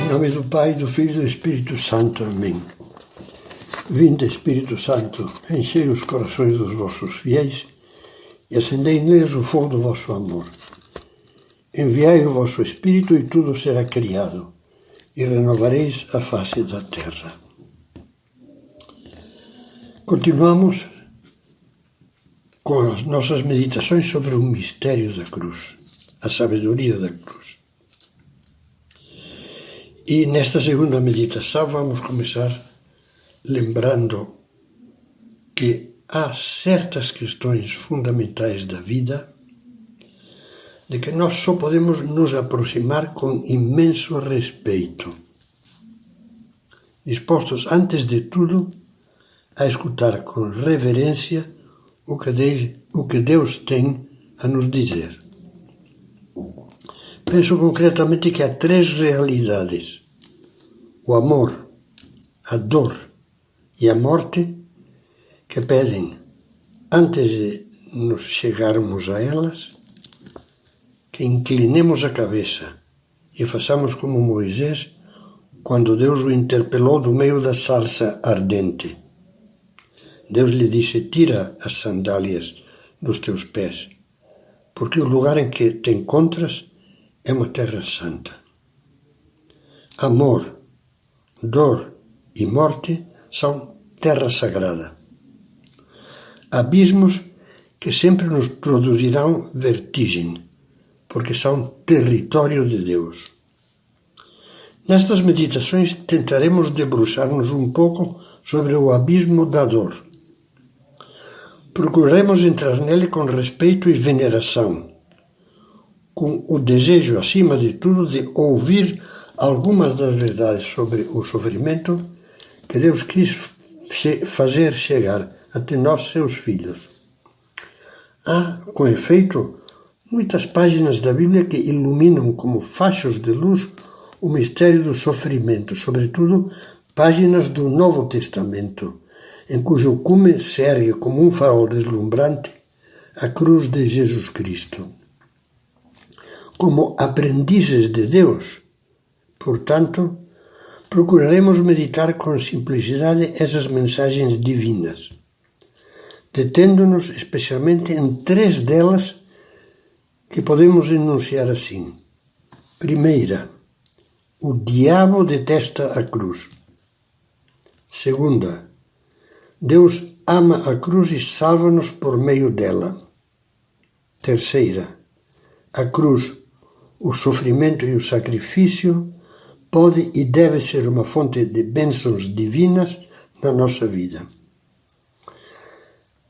nome do Pai, do Filho e do Espírito Santo. Amém. Vinde, Espírito Santo, enchei os corações dos vossos fiéis e acendei neles o fogo do vosso amor. Enviai o vosso Espírito e tudo será criado, e renovareis a face da terra. Continuamos com as nossas meditações sobre o mistério da cruz, a sabedoria da cruz. E nesta segunda meditação vamos começar lembrando que há certas questões fundamentais da vida de que nós só podemos nos aproximar com imenso respeito, dispostos, antes de tudo, a escutar com reverência o que Deus tem a nos dizer. Penso concretamente que há três realidades: o amor, a dor e a morte, que pedem, antes de nos chegarmos a elas, que inclinemos a cabeça e façamos como Moisés, quando Deus o interpelou do meio da sarça ardente. Deus lhe disse: tira as sandálias dos teus pés, porque o lugar em que te encontras é uma terra santa. Amor, dor e morte são terra sagrada. Abismos que sempre nos produzirão vertigem, porque são território de Deus. Nestas meditações tentaremos debruçar-nos um pouco sobre o abismo da dor. Procuraremos entrar nele com respeito e veneração, com o desejo, acima de tudo, de ouvir algumas das verdades sobre o sofrimento que Deus quis fazer chegar até nós, seus filhos. Há, com efeito, muitas páginas da Bíblia que iluminam como fachos de luz o mistério do sofrimento, sobretudo páginas do Novo Testamento, em cujo cume se ergue como um farol deslumbrante a cruz de Jesus Cristo. Como aprendizes de Deus, portanto, procuraremos meditar com simplicidade essas mensagens divinas, detendo-nos especialmente em três delas que podemos enunciar assim. Primeira, o diabo detesta a cruz. Segunda, Deus ama a cruz e salva-nos por meio dela. Terceira, a cruz, o sofrimento e o sacrifício pode e deve ser uma fonte de bênçãos divinas na nossa vida.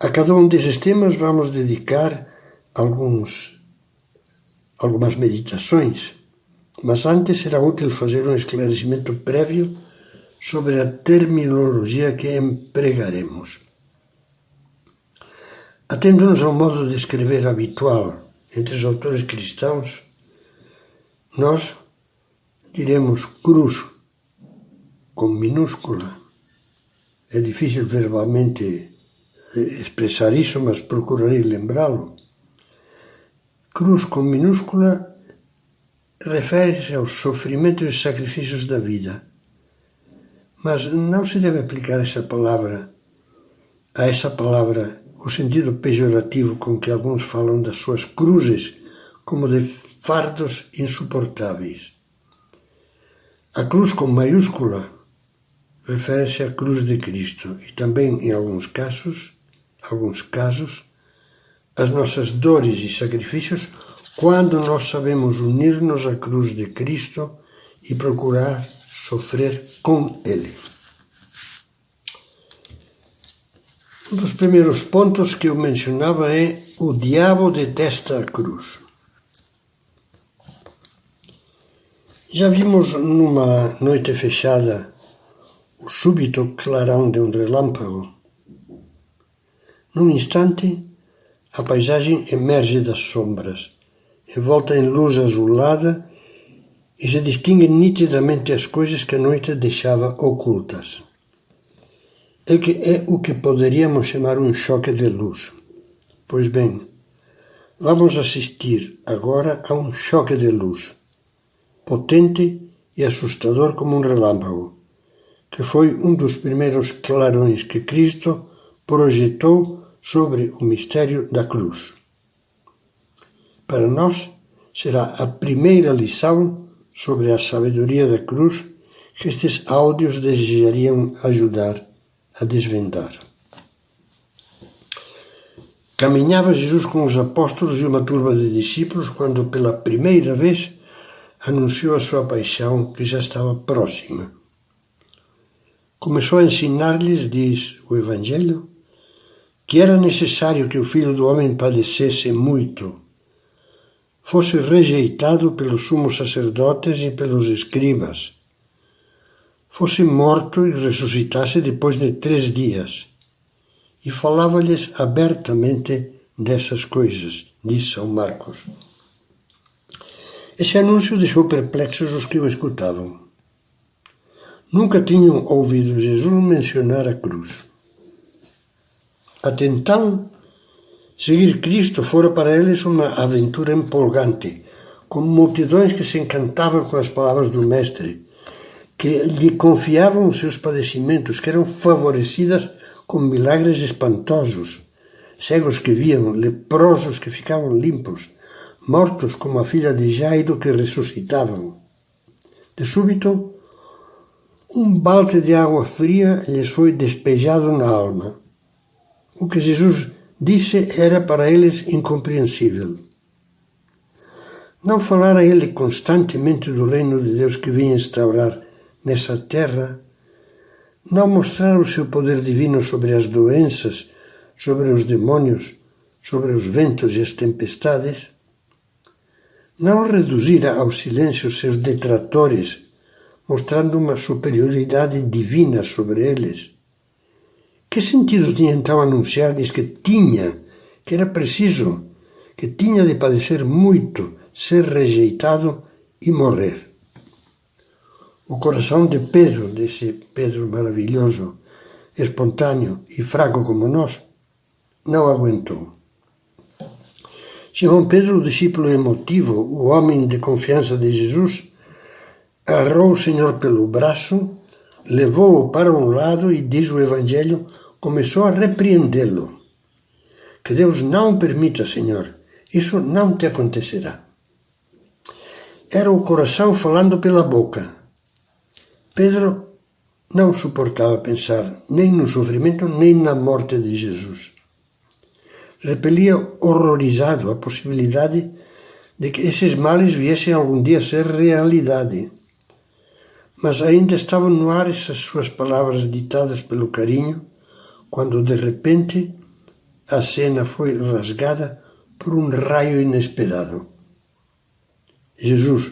A cada um desses temas vamos dedicar algumas meditações, mas antes será útil fazer um esclarecimento prévio sobre a terminologia que empregaremos. Atendo-nos ao modo de escrever habitual entre os autores cristãos, nós diremos cruz com minúscula. É difícil verbalmente expressar isso, mas procurarei lembrá-lo. Cruz com minúscula refere-se aos sofrimentos e sacrifícios da vida, mas não se deve aplicar a essa palavra o sentido pejorativo com que alguns falam das suas cruzes como de fardos insuportáveis. A cruz com maiúscula refere-se à cruz de Cristo e também, em alguns casos, as nossas dores e sacrifícios quando nós sabemos unir-nos à cruz de Cristo e procurar sofrer com Ele. Um dos primeiros pontos que eu mencionava é: o diabo detesta a cruz. Já vimos numa noite fechada o súbito clarão de um relâmpago. Num instante, a paisagem emerge das sombras, envolta em luz azulada, e se distinguem nitidamente as coisas que a noite deixava ocultas. É o que poderíamos chamar um choque de luz. Pois bem, vamos assistir agora a um choque de luz, potente e assustador como um relâmpago, que foi um dos primeiros clarões que Cristo projetou sobre o mistério da cruz. Para nós, será a primeira lição sobre a sabedoria da cruz que estes áudios desejariam ajudar a desvendar. Caminhava Jesus com os apóstolos e uma turma de discípulos quando, pela primeira vez, anunciou a sua paixão, que já estava próxima. Começou a ensinar-lhes, diz o Evangelho, que era necessário que o Filho do Homem padecesse muito, fosse rejeitado pelos sumos sacerdotes e pelos escribas, fosse morto e ressuscitasse depois de 3 dias. E falava-lhes abertamente dessas coisas, diz São Marcos. Esse anúncio deixou perplexos os que o escutavam. Nunca tinham ouvido Jesus mencionar a cruz. Até então, seguir Cristo fora para eles uma aventura empolgante, com multidões que se encantavam com as palavras do Mestre, que lhe confiavam os seus padecimentos, que eram favorecidas com milagres espantosos, cegos que viam, leprosos que ficavam limpos, mortos como a filha de Jairo que ressuscitavam. De súbito, um balde de água fria lhes foi despejado na alma. O que Jesus disse era para eles incompreensível. Não falara ele constantemente do reino de Deus que vinha instaurar nessa terra? Não mostrar o seu poder divino sobre as doenças, sobre os demônios, sobre os ventos e as tempestades? Não reduzir ao silêncio seus detratores, mostrando uma superioridade divina sobre eles? Que sentido tinha então anunciar-lhes que era preciso, que tinha de padecer muito, ser rejeitado e morrer? O coração de Pedro, desse Pedro maravilhoso, espontâneo e fraco como nós, não aguentou. Simão Pedro, o discípulo emotivo, o homem de confiança de Jesus, agarrou o Senhor pelo braço, levou-o para um lado e, diz o Evangelho, começou a repreendê-lo. Que Deus não permita, Senhor, isso não te acontecerá. Era o coração falando pela boca. Pedro não suportava pensar nem no sofrimento nem na morte de Jesus. Repelia horrorizado a possibilidade de que esses males viessem algum dia a ser realidade. Mas ainda estavam no ar essas suas palavras ditadas pelo carinho, quando de repente a cena foi rasgada por um raio inesperado. Jesus,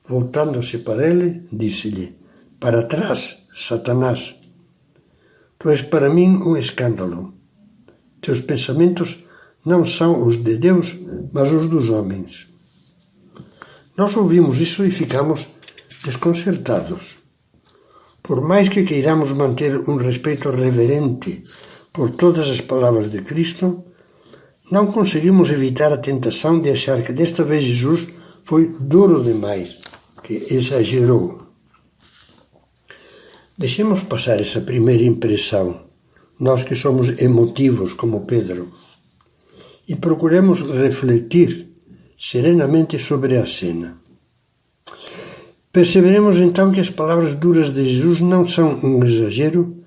voltando-se para ele, disse-lhe: "Para trás, Satanás! Tu és para mim um escândalo. Teus pensamentos não são os de Deus, mas os dos homens." Nós ouvimos isso e ficamos desconcertados. Por mais que queiramos manter um respeito reverente por todas as palavras de Cristo, não conseguimos evitar a tentação de achar que desta vez Jesus foi duro demais, que exagerou. Deixemos passar essa primeira impressão, nós que somos emotivos como Pedro, e procuremos refletir serenamente sobre a cena. Perceberemos então que as palavras duras de Jesus não são um exagero,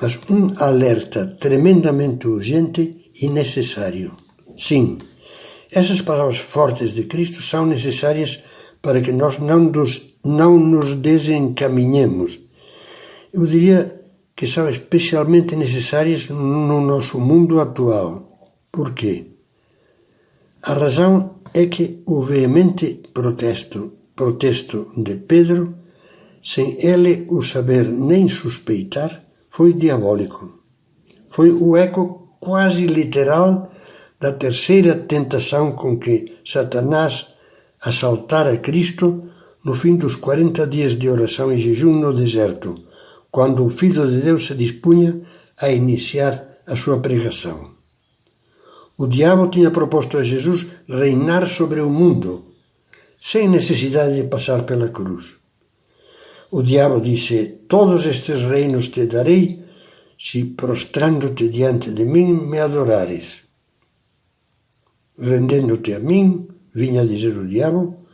mas um alerta tremendamente urgente e necessário. Sim, essas palavras fortes de Cristo são necessárias para que nós não nos desencaminhemos. Eu diria que são especialmente necessárias no nosso mundo atual. Por quê? A razão é que o veemente protesto de Pedro, sem ele o saber nem suspeitar, foi diabólico. Foi o eco quase literal da terceira tentação com que Satanás assaltara Cristo no fim dos 40 dias de oração e jejum no deserto, quando o Filho de Deus se dispunha a iniciar a sua pregação. O diabo tinha proposto a Jesus reinar sobre o mundo, sem necessidade de passar pela cruz. O diabo disse: todos estes reinos te darei, se prostrando-te diante de mim me adorares. Rendendo-te a mim, vinha a dizer o diabo,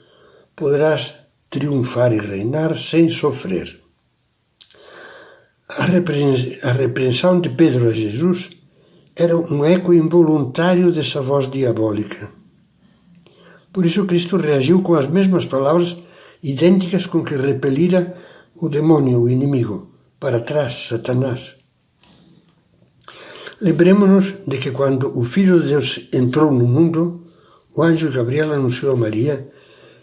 poderás triunfar e reinar sem sofrer. A repreensão de Pedro a Jesus era um eco involuntário dessa voz diabólica. Por isso Cristo reagiu com as mesmas palavras idênticas com que repelira o demônio, o inimigo, para trás, Satanás. Lembremos-nos de que quando o Filho de Deus entrou no mundo, o anjo Gabriel anunciou a Maria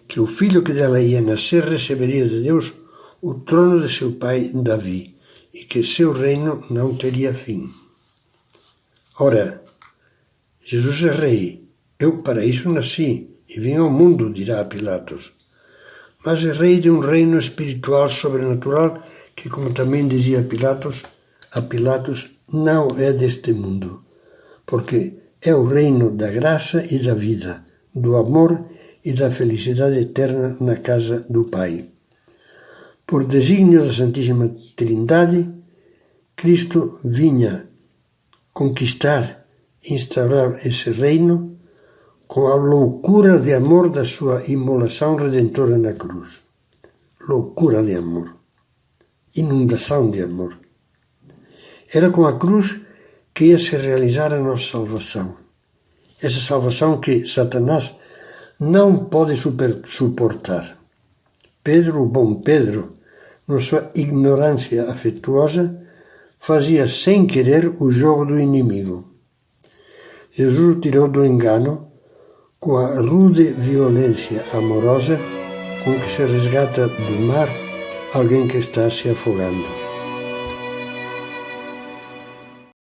que o filho que dela ia nascer receberia de Deus o trono de seu pai Davi e que seu reino não teria fim. Ora, Jesus é rei, eu para isso nasci e vim ao mundo, dirá a Pilatos. Mas é rei de um reino espiritual sobrenatural que, como também dizia a Pilatos, não é deste mundo, porque é o reino da graça e da vida, do amor e da felicidade eterna na casa do Pai. Por desígnio da Santíssima Trindade, Cristo vinha conquistar, instaurar esse reino com a loucura de amor da sua imolação redentora na cruz. Loucura de amor. Inundação de amor. Era com a cruz que ia se realizar a nossa salvação. Essa salvação que Satanás não pode suportar. Pedro, o bom Pedro, na sua ignorância afetuosa, fazia sem querer o jogo do inimigo. Jesus o tirou do engano com a rude violência amorosa com que se resgata do mar alguém que está se afogando.